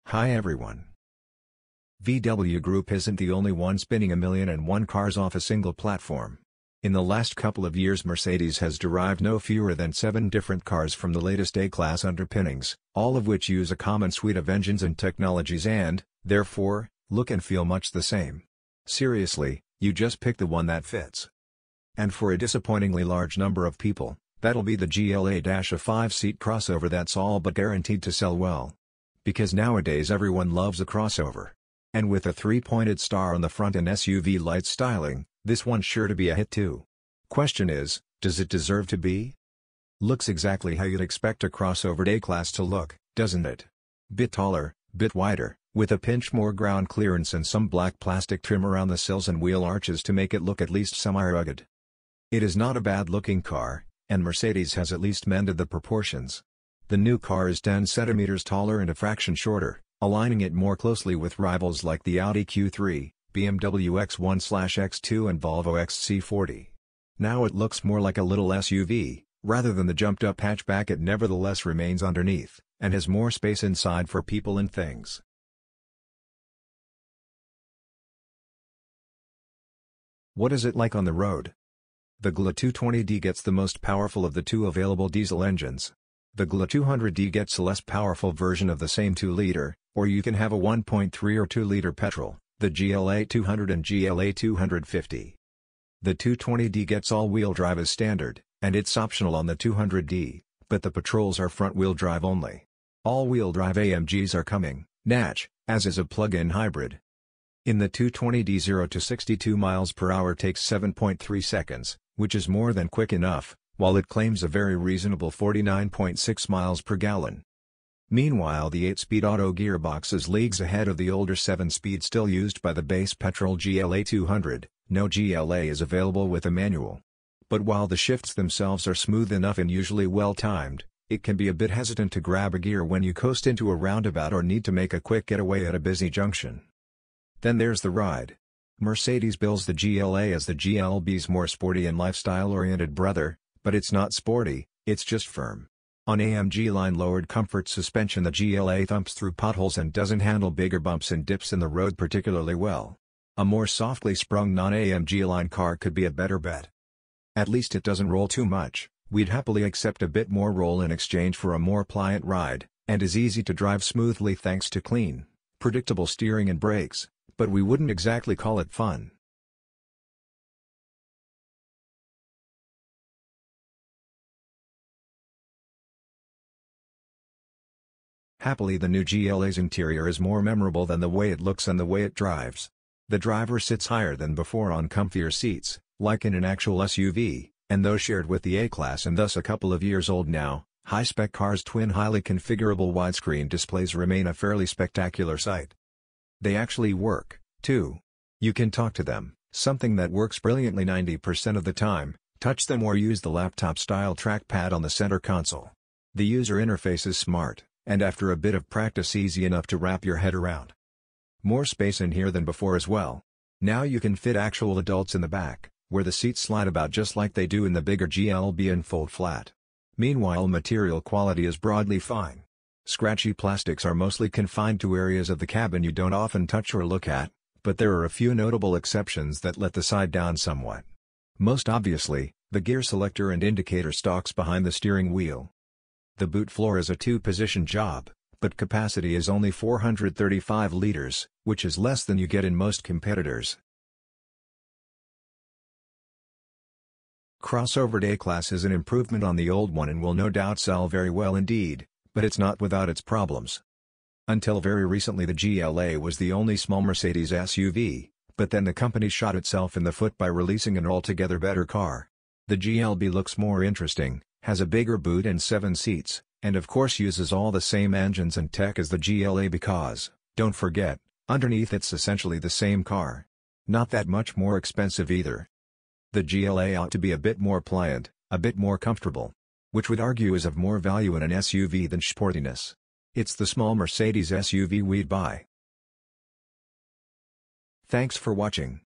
Hi everyone. VW Group isn't the only one spinning 1,000,001 cars off a single platform. In the last couple of years, Mercedes has derived no fewer than 7 different cars from the latest A-Class underpinnings, all of which use a common suite of engines and technologies and, therefore, look and feel much the same. Seriously, you just pick the one that fits. And for a disappointingly large number of people, that'll be the GLA A '5-seat crossover that's all but guaranteed to sell well. Because nowadays everyone loves a crossover. And with a 3-pointed star on the front and SUV-light styling, this one's sure to be a hit too. Question is, does it deserve to be? Looks exactly how you'd expect a crossover A-Class to look, doesn't it? Bit taller, bit wider, with a pinch more ground clearance and some black plastic trim around the sills and wheel arches to make it look at least semi-rugged. It is not a bad-looking car, and Mercedes has at least mended the proportions. The new car is 10 centimeters taller and a fraction shorter, aligning it more closely with rivals like the Audi Q3, BMW X1/X2 and Volvo XC40. Now it looks more like a little SUV, rather than the jumped-up hatchback it nevertheless remains underneath, and has more space inside for people and things. What is it like on the road? The GLA 220D gets the most powerful of the 2 available diesel engines. The GLA 200D gets a less powerful version of the same 2-liter, or you can have a 1.3 or 2-liter petrol, the GLA 200 and GLA 250. The 220D gets all-wheel drive as standard, and it's optional on the 200D, but the patrols are front-wheel drive only. All-wheel drive AMGs are coming, natch, as is a plug-in hybrid. In the 220D 0 to 62 miles per hour takes 7.3 seconds, which is more than quick enough, while it claims a very reasonable 49.6 miles per gallon. Meanwhile, the 8-speed auto gearbox is leagues ahead of the older 7-speed still used by the base petrol GLA 200, no GLA is available with a manual. But while the shifts themselves are smooth enough and usually well-timed, it can be a bit hesitant to grab a gear when you coast into a roundabout or need to make a quick getaway at a busy junction. Then there's the ride. Mercedes bills the GLA as the GLB's more sporty and lifestyle-oriented brother, but it's not sporty, it's just firm. On AMG line lowered comfort suspension, the GLA thumps through potholes and doesn't handle bigger bumps and dips in the road particularly well. A more softly sprung non-AMG line car could be a better bet. At least it doesn't roll too much, we'd happily accept a bit more roll in exchange for a more pliant ride, and is easy to drive smoothly thanks to clean, predictable steering and brakes, but we wouldn't exactly call it fun. Happily, the new GLA's interior is more memorable than the way it looks and the way it drives. The driver sits higher than before on comfier seats, like in an actual SUV, and though shared with the A-Class and thus a couple of years old now, high-spec cars' twin highly configurable widescreen displays remain a fairly spectacular sight. They actually work, too. You can talk to them, something that works brilliantly 90% of the time, touch them or use the laptop-style trackpad on the center console. The user interface is smart, and after a bit of practice easy enough to wrap your head around. More space in here than before as well. Now you can fit actual adults in the back, where the seats slide about just like they do in the bigger GLB and fold flat. Meanwhile, material quality is broadly fine. Scratchy plastics are mostly confined to areas of the cabin you don't often touch or look at, but there are a few notable exceptions that let the side down somewhat. Most obviously, the gear selector and indicator stalks behind the steering wheel. The boot floor is a 2-position job, but capacity is only 435 liters, which is less than you get in most competitors. Crossover A-Class is an improvement on the old one and will no doubt sell very well indeed, but it's not without its problems. Until very recently, the GLA was the only small Mercedes SUV, but then the company shot itself in the foot by releasing an altogether better car. The GLB looks more interesting, has a bigger boot and 7 seats, and of course uses all the same engines and tech as the GLA because, don't forget, underneath it's essentially the same car. Not that much more expensive either. The GLA ought to be a bit more pliant, a bit more comfortable. Which would argue is of more value in an SUV than sportiness. It's the small Mercedes SUV we'd buy. Thanks for watching.